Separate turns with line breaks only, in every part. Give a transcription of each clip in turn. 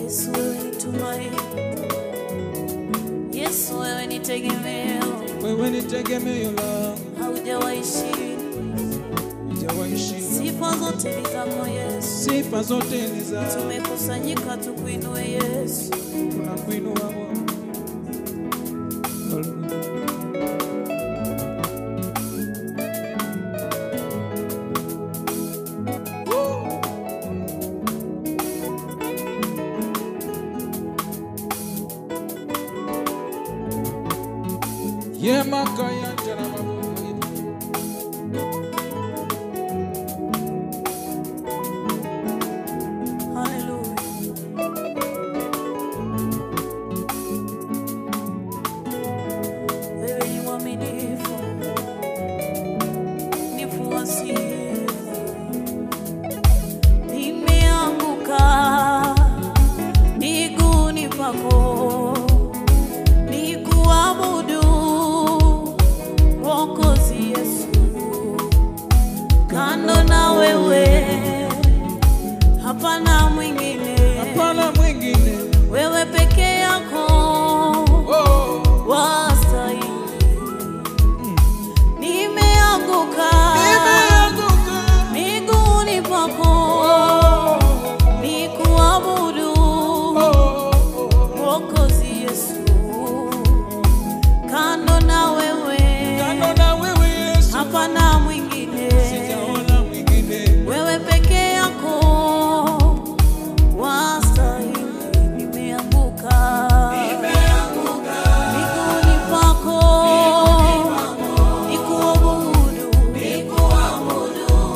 Yesu wewe ni tumaini, Yesu wewe ni tegemeo,
wewe ni tegemeo langu,
haujawahi
shinda.
Sifa zote ni zako Yesu,
sifa zote ni zako.
Tumekusanyika tukuinue Yesu,
tunakuinua Bwana. Yema kaya jana mabu.
Hallelujah. Wewe ni mwaminifu, nifuasi. Nimeanguka miguuni pako, nikuabudu Mwokozi Yesu. Kando na wewe hapana mwingine, wewe peke yako wastahili. Nimeanguka miguuni pako, nikuabudu Mwokozi Yesu. Kando na wewe hapana mwingine, wewe peke yako wastahili. Nimeanguka miguuni pako, nikuabudu.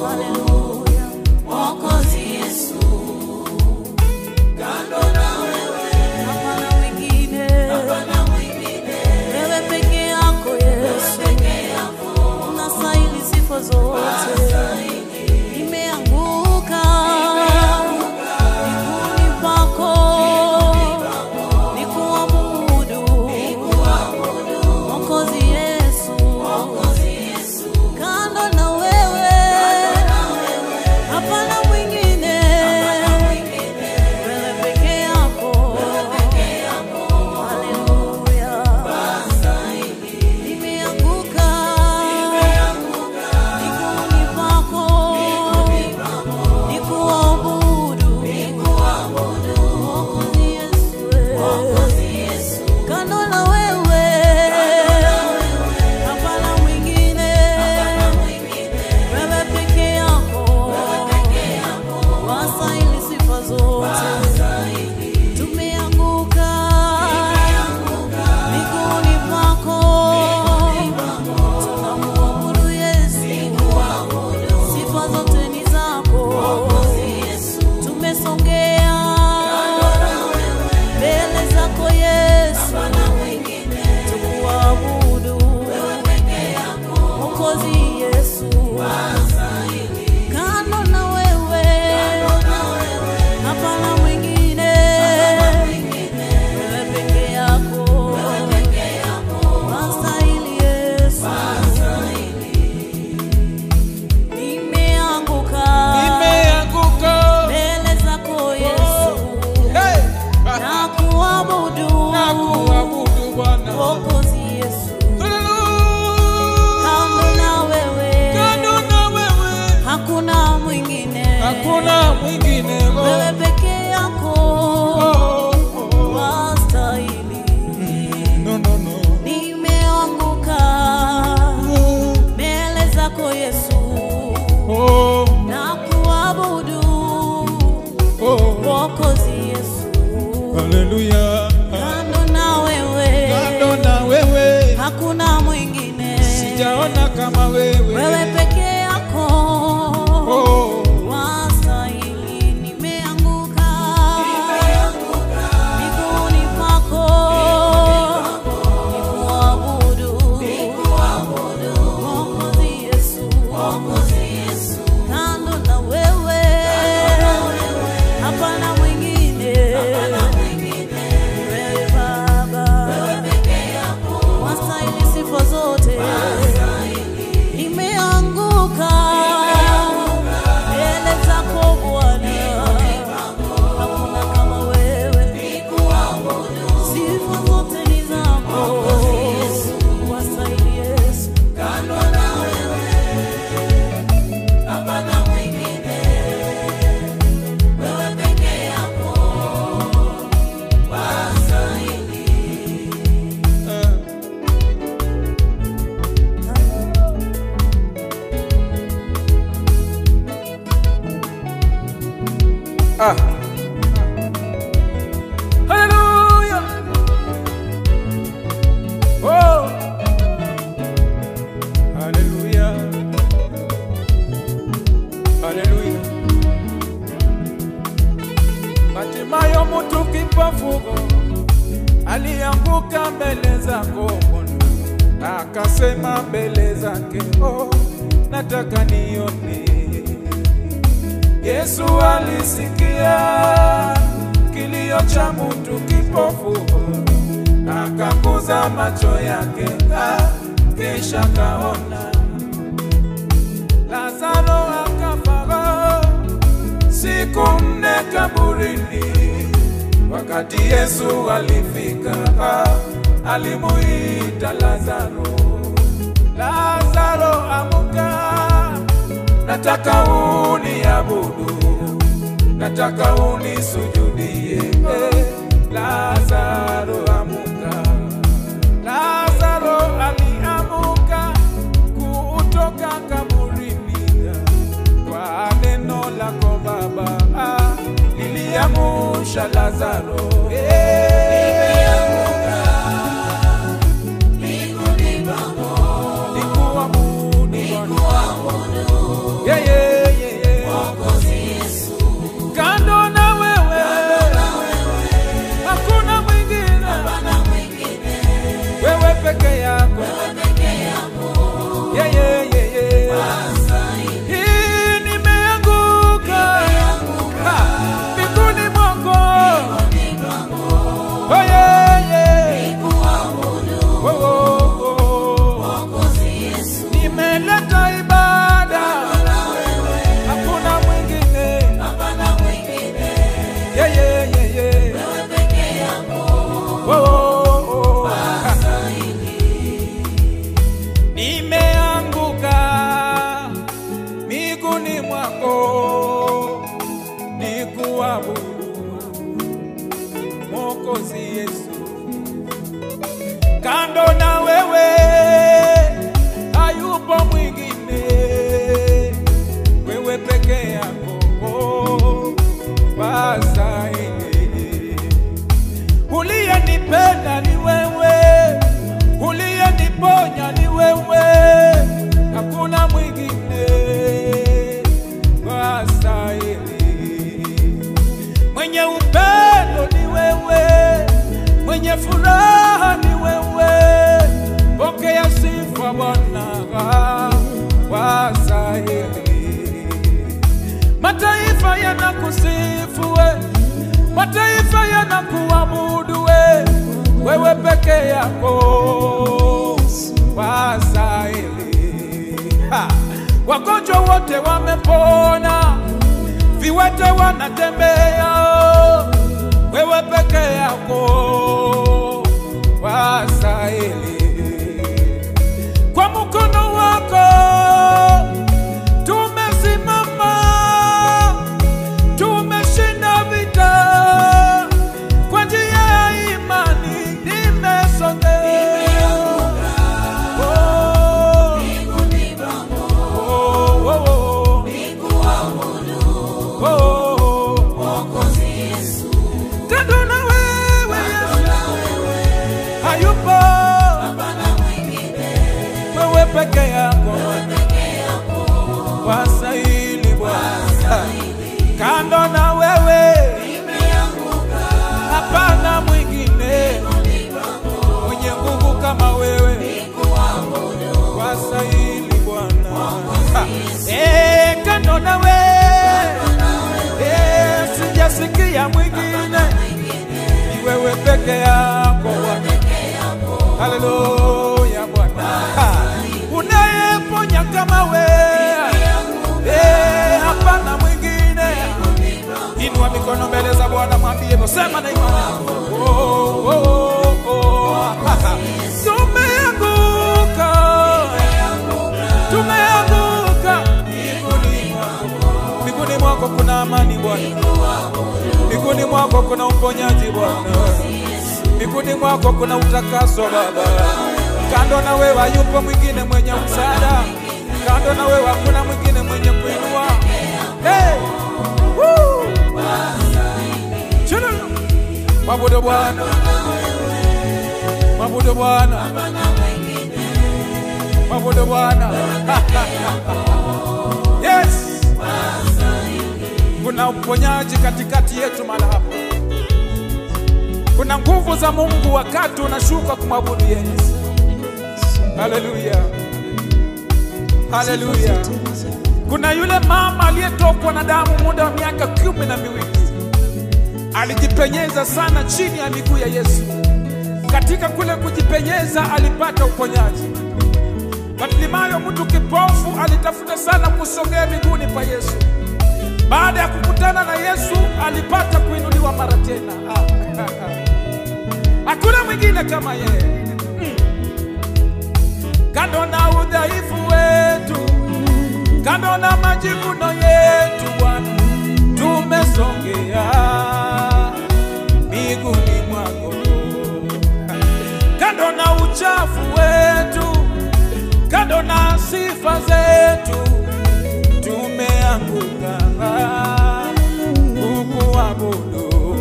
Haleluya, Mwokozi Yesu. Kando na wewe hapana mwingine, wewe peke yako Yesu, unastahili sifa zote. Nimeanguka miguuni pako, nikuabudu Mwokozi Yesu. Kando na wewe hapana mwingine, wewe peke yako. Haleluya, nimeanguka miguuni pako, nikuabudu Mwokozi Yesu. Kando na wewe hapana mwingine, wewe peke yako wastahili sifa zote. Tumeanguka miguuni pako, tunakuabudu Yesu, sifa zote ni zako. Tumesongea mbele zako Yesu, tukuabudu Mwokozi Yesu. Kando na wewe hapana mwingine, wewe peke yako wastahili Yesu. Nimeanguka mbele zako Yesu, nakuabudu Mwokozi Yesu. Kando na wewe hakuna mwingine, wewe peke yako wastahili. Nimeanguka mbele zako Yesu, nakuabudu Mwokozi Yesu.
Haleluya.
Kando na wewe hakuna mwingine,
sijaona kama
wewe peke yako wastahili. Nimeanguka miguuni pako, nikuabudu Mwokozi Yesu. Kando na wewe hapana mwingine, wewe Baba wastahili sifa zote. Nimeanguka
Hallelujah. Oh. Hallelujah. Hallelujah. Hatimaye mtu kipofu alianguka mbele zako Bwana, akasema mbele zake, oh, nataka nione. Yesu alisikia kilio cha mtu kipofu, akakuza macho yake, kisha kaona. Lazaro akafa siku 4 kaburini. Wakati Yesu alifika, alimuita Lazaro, Lazaro amuka, nataka uniabudu, nataka unisujudie. Lazaro amuka. Lazaro aliamuka kutoka kaburini, kwa neno lako Baba liliamusha Lazaro. Kando na wewe hakuna mwingine, wewe peke yako. Hii nimeanguka mbinguni mwako. Nimeleta ibada, hakuna mwingine. Nimeanguka miguuni mwako, nikuabudu Mwokozi Yesu. Kando na wewe hayupo mwingine, wewe peke yako wastahili. Uliyenipenda ni wewe, uliyeniponya ni wewe, hakuna mwingine wastahili. Mwenye upendo ni wewe, mwenye furaha ni wewe, pokea sifa Bwana, wastahili. Mataifa yanakusifu we, mataifa yanakuabudu we, wewe peke yako wastahili. Wagonjwa wote wamepona, viwete wanatembea, wewe peke yako wastahili. Kwa mkono wako tumesimama, tumeshinda vita, kwa njia ya imani nimesogea. Kando na wewe hayupo, wewe peke yako wastahili Bwana. Kando na wewe hapana mwingine, mwenye nguvu kama wewe wastahili Bwana. Kando na wewe sijasikia mwingine, ni wewe peke yako Bwana. Haleluya Bwana. Unayeponya kama wewe, hapana mwingine. Inua mikono mbele za Bwana, mwambie, sema na imani. Tumeanguka miguuni mwako, kuna amani Bwana. Miguuni mwako kuna uponyaji Bwana. Miguuni mwako kuna utakaso Baba. Kando na wewe hayupo mwingine mwenye msaada, kando na wewe hakuna mwingine mwenye kuinua. Hey! Woo! Mwabudu Bwana, mwabudu Bwana, mwabudu Bwana. Yes, kuna uponyaji katikati yetu mahali hapa. Kuna nguvu za Mungu wakati unashuka kumwabudu Yesu. Haleluya, haleluya. Kuna yule mama aliyetokwa na damu muda wa miaka 12. Alijipenyeza sana chini ya miguu ya Yesu. Katika kule kujipenyeza alipata uponyaji. Bartimayo, mtu kipofu, alitafuta sana kusogea miguuni pa Yesu. Baada ya kukutana na Yesu alipata kuinuliwa mara tena. Hakuna mwingine kama yeye. Kando na udhaifu wetu, kando na majivuno yetu Bwana, tumesongea miguuni mwako. Kando na uchafu wetu, kando na sifa zetu, tumeanguka kukuabudu.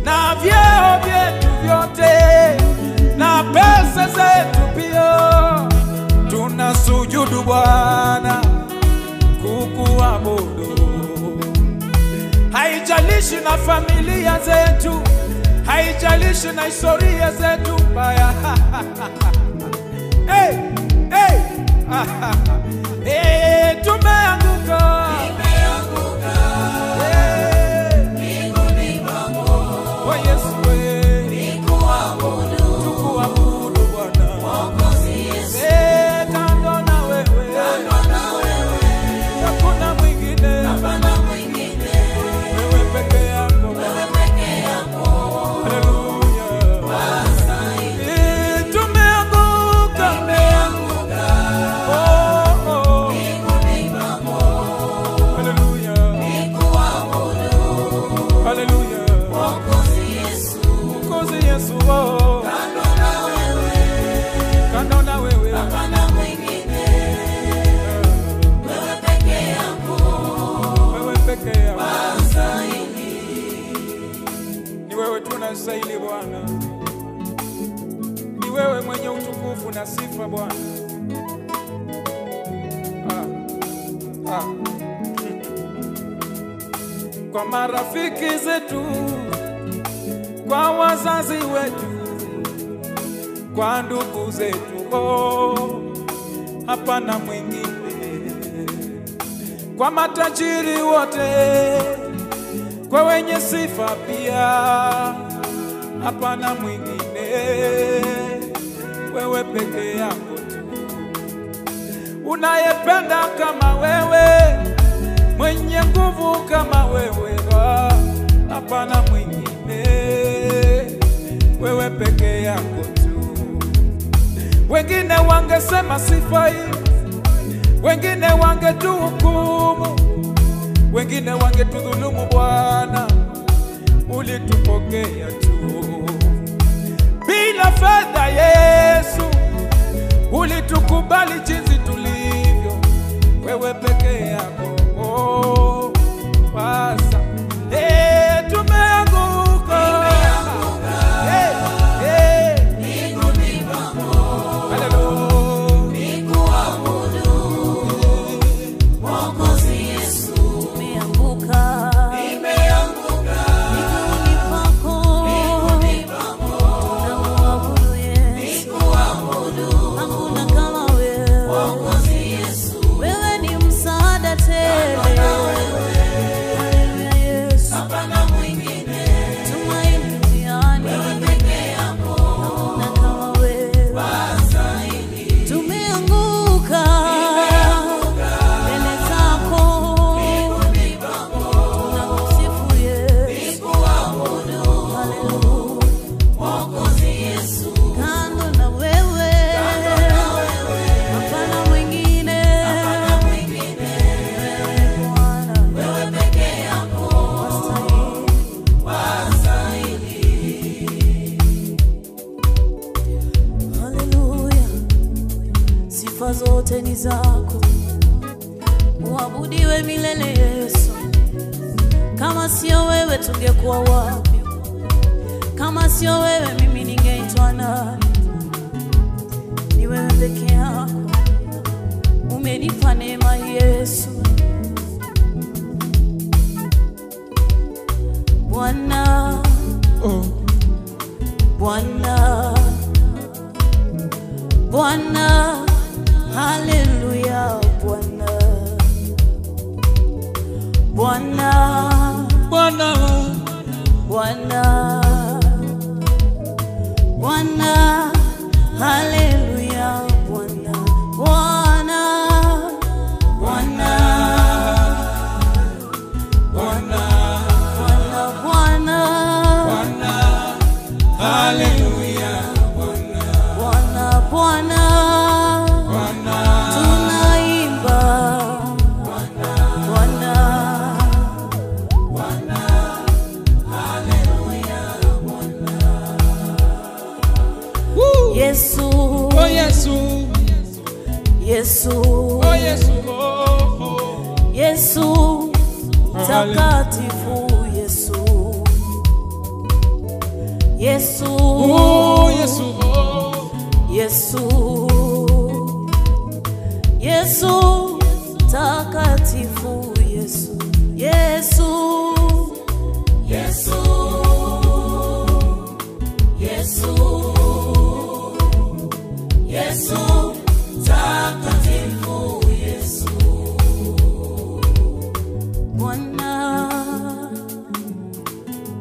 Na vyeo vyetu vyote na pesa zetu pia, tunasujudu Bwana kukuabudu. Haijalishi na familia zetu, haijalishi na historia zetu mbaya. Hey, hey. Hey, tumeanguka. Oh Yesu, tukuabudu Bwana. Kando na wewe hakuna mwingine, wewe peke yako. Haleluya, tumeanguka. Oh, oh. Haleluya, haleluya. Mwokozi Yesu, oh. Kando na wewe hapana mwingine, wewe peke yako, wewe peke yako wastahili. Ni wewe tunastahili Bwana, ni wewe mwenye utukufu na sifa Bwana. Kwa marafiki zetu, kwa wazazi wetu, kwa ndugu zetu, oh, hapana mwingine. Kwa matajiri wote, kwa wenye sifa pia, hapana mwingine, wewe peke yako tu. Unayependa kama wewe, mwenye nguvu kama wewe, hapana mwingine, wewe peke yako tu. Wengine wangesema sifai, wengine wangetuhukumu, wengine wangetudhulumu Bwana, ulitupokea tu. Bila fedha Yesu, ulitukubali jinsi tulivyo, wewe peke yako. Oh, basa. Hey, tumeanguka. Hey, hey.
zote ni zako, uabudiwe milele Yesu. Kama sio wewe tungekuwa wapi? Kama sio wewe mimi ningeitwa nani? Ni wewe peke yako umenipa neema Yesu. Bwana, Bwana, Bwana, haleluya. Bwana, Bwana,
Bwana,
Bwana, Bwana, haleluya. Bwana, Bwana, Bwana,
Bwana,
Bwana,
Bwana, haleluya.
Bwana, Bwana,
Bwana,
tunaimba Bwana,
woo.
Yesu,
Oh Yesu,
Yesu,
oh Yesu, oh.
Yesu takatifu. Yesu, Yesu,
Oh Yesu, oh.
Yesu, Yesu takatifu. Yesu, Yesu, Yesu, Yesu, Yesu takatifu. Yesu, Bwana,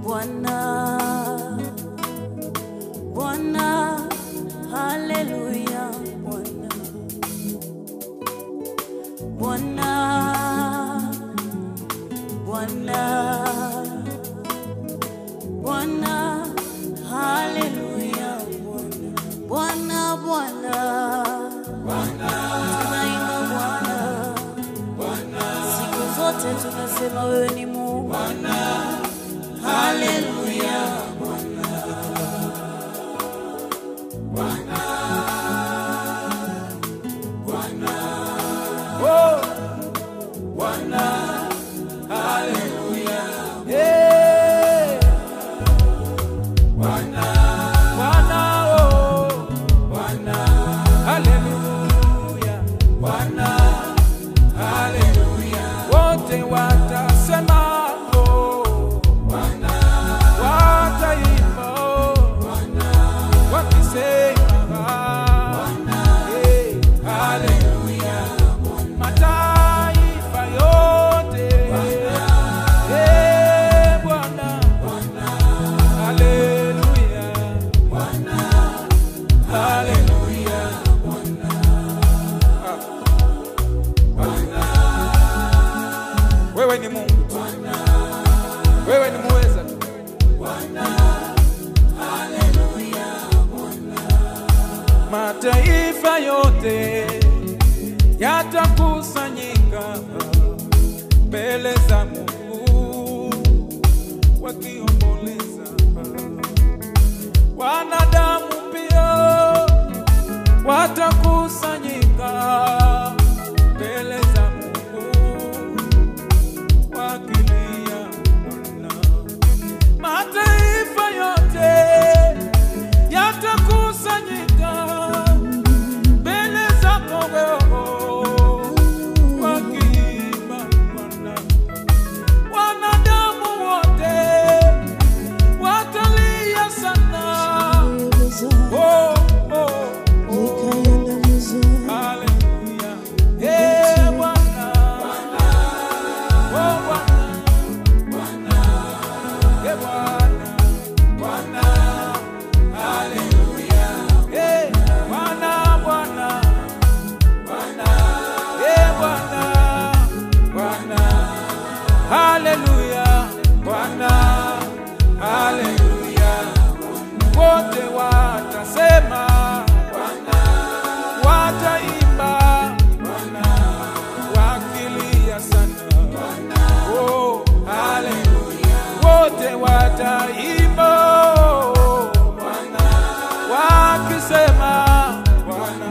Bwana, Bwana, haleluya. Bwana, Bwana, Bwana, Bwana, haleluya. Bwana, Bwana, Bwana, tunaimba Bwana, siku zote tunasema wewe ni Mungu. Haleluya.
Oh, Bwana, haleluya. Yeah. Bwana, Bwana, oh. Bwana, haleluya. Bwana, haleluya. Wote watasema oh. Bwana, wataimba oh. Bwana, wakisema Bwana, hey, haleluya. Mataifa yote eh, Bwana, haleluya, haleluya. Wewe ni Mungu, wewe ni muweza. Mataifa yote yatakusanyika mbele za Mungu wakiomboleza. Wanadamu pia watakusanyika mbele za Mungu wakilia Bwana. Mataifa yote yatakusanyika mbele zako wewe wakiimba Bwana. Wanadamu wote watalia sana. Oh, oh, oh. Hallelujah. Eh, Bwana. Oh, Bwana. Eh, Bwana. Hallelujah. Eh, Bwana. Eh, Bwana. Hallelujah. Bwana. Hallelujah. Wote watasema Bwana, wataimba Bwana, wakilia sana Bwana. Oh, haleluya. Wote wataimba Bwana, wakisema Bwana,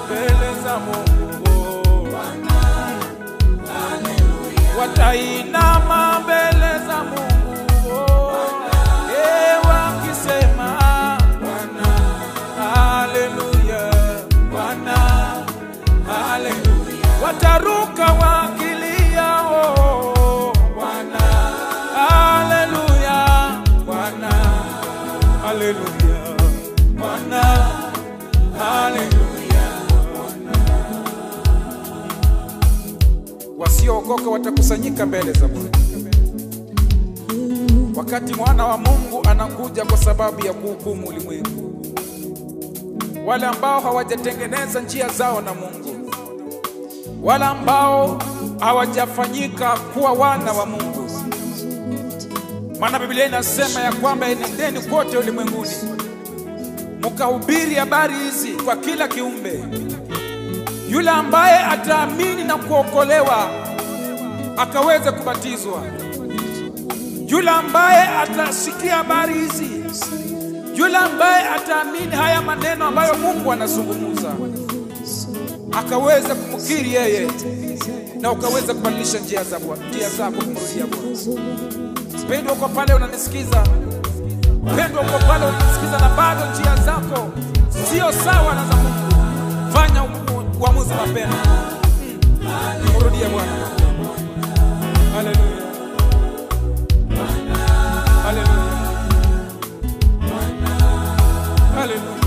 mbele za Mungu Bwana, haleluya. Watainama mbele za Mungu wakisema wakilia oh Bwana. Haleluya Bwana, haleluya Bwana, haleluya Bwana. Wasiookoka watakusanyika mbele za Bwana wakati mwana wa Mungu anakuja kwa sababu ya kuhukumu ulimwengu. Wale ambao hawajatengeneza njia zao na Mungu, wale ambao hawajafanyika kuwa wana wa Mungu. Maana Biblia inasema ya kwamba nendeni kote ulimwenguni mkahubiri habari hizi kwa kila kiumbe. Yule ambaye ataamini na kuokolewa akaweze kubatizwa, yule ambaye atasikia habari hizi, yule ambaye ataamini haya maneno ambayo Mungu anazungumza, akaweza kumkiri yeye na ukaweza kubadilisha njia zako kumrudia Bwana. Pendo uko pale unanisikiza, pendo uko pale unanisikiza na bado njia zako sio sawa na za Mungu, fanya uamuzi mapema, mrudie Bwana. Haleluya, haleluya, haleluya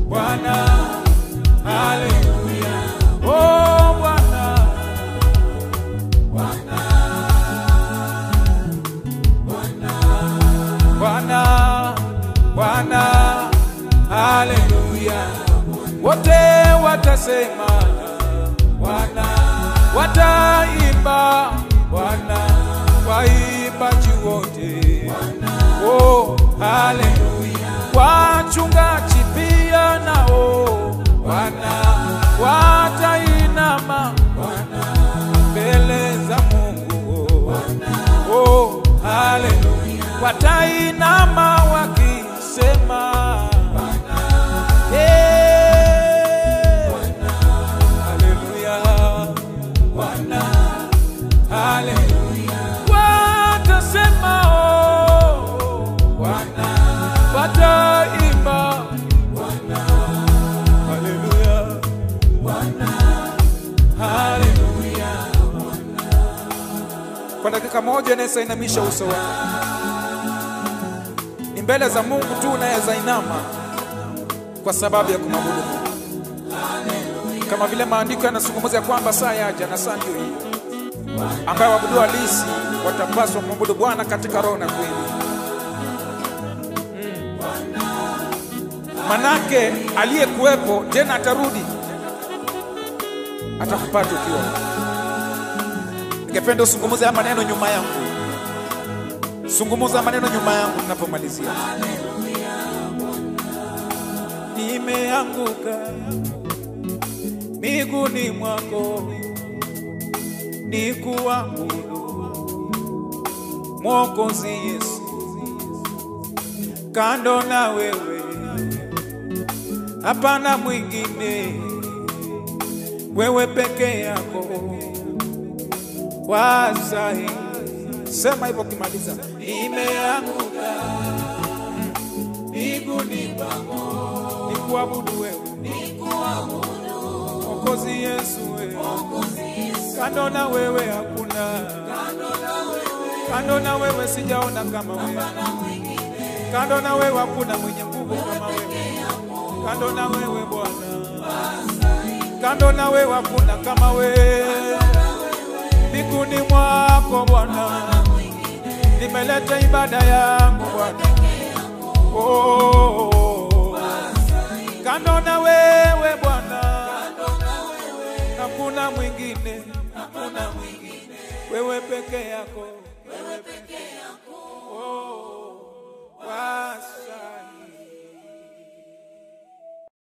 Bwana, haleluya oh Bwana, Bwana, Bwana, Bwana, haleluya. Wote watasema Bwana, wataimba Bwana, waimbaji wote oh haleluya. Wachungaji pia nao Bwana watainama Bwana mbele za Mungu oh haleluya. Watainama wakisema haleluya, Bwana, haleluya. Watasema oh Bwana, wataimba Bwana, haleluya, Bwana, haleluya. Kwa dakika moja nesa inamisha uso wako. Ni mbele za Mungu tu unaweza inama kwa sababu ya kumwabudu Mungu. Kama vile maandiko yanazungumza kwamba saa yaja na saa ndio hii ambayo waabudu halisi watapaswa kumwabudu Bwana katika roho na kweli. Manake aliyekuwepo tena atarudi, atakupata ukiwa. Ningependa usungumuze haya maneno nyuma yangu. Sungumuza maneno nyuma yangu ninapomalizia. Nimeanguka miguuni mwako nikuabudu Mwokozi Yesu. Kando na wewe hapana mwingine, wewe peke yako wasahi. Sema hivyo kimaliza. Nimeanguka miguuni mwako nikuabudu wewe, Mwokozi Yesu wewe. Kando na wewe hakuna, kando na wewe sijaona kama wewe, kando na wewe hakuna mwenye nguvu kama wewe, kando na wewe Bwana, kando na wewe hakuna kama wewe. Miguuni mwako Bwana nimeleta ibada yangu Bwana, oh, kando na wewe Bwana hakuna mwingine, hakuna mwingine, wewe peke yako, wewe peke